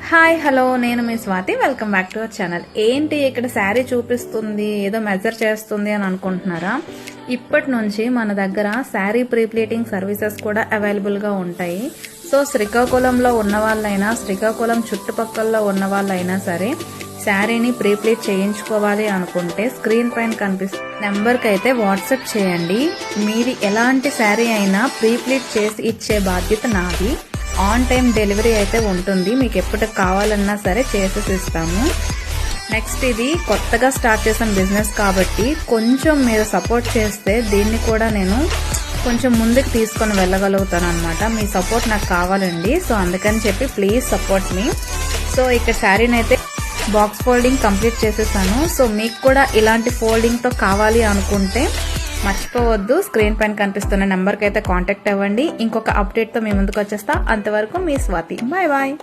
Hi hello నేను మీ Swathi welcome back to our channel. ఏంటి ఇక్కడ శారీ చూపిస్తుంది ఏదో మెజర్ చేస్తుంది అని అనుకుంటున్నారా? ఇప్పటి నుంచి మన దగ్గర శారీ ప్రీప్లేటింగ్ సర్వీసెస్ కూడా అవైలబుల్గా ఉంటాయి. సో శ్రీకాకుళంలో ఉన్న వాళ్ళైనా శ్రీకాకుళం చుట్టుపక్కల ఉన్న వాళ్ళైనా సరే శారీని ప్రీప్లేట్ చేయించుకోవాలి అనుకుంటే స్క్రీన్ పైన కనిపిస్తున్న నెంబర్కి అయితే వాట్సాప్ చేయండి. మీది ఎలాంటి శారీ అయినా ప్రీప్లేట్ చేసి ఇచ్చే బాధ్యత నాది. ఆన్ టైం డెలివరీ అయితే ఉంటుంది. మీకు ఎప్పటికి కావాలన్నా సరే చేసేసి ఇస్తాము. నెక్స్ట్ ఇది కొత్తగా స్టార్ట్ చేసిన బిజినెస్ కాబట్టి కొంచెం మీరు సపోర్ట్ చేస్తే దీన్ని కూడా నేను కొంచెం ముందుకు తీసుకొని వెళ్ళగలుగుతాను అనమాట. మీ సపోర్ట్ నాకు కావాలండి. సో అందుకని చెప్పి ప్లీజ్ సపోర్ట్ మీ. సో ఇక్కడ శారీని అయితే బాక్స్ ఫోల్డింగ్ కంప్లీట్ చేసేసాను. సో మీకు కూడా ఇలాంటి ఫోల్డింగ్తో కావాలి అనుకుంటే మర్చిపోవద్దు, స్క్రీన్ పైన కనిపిస్తున్న నెంబర్కి అయితే కాంటాక్ట్ అవ్వండి. ఇంకొక అప్డేట్తో మీ ముందుకు వచ్చేస్తా. అంతవరకు మీ స్వాతి. Bye bye.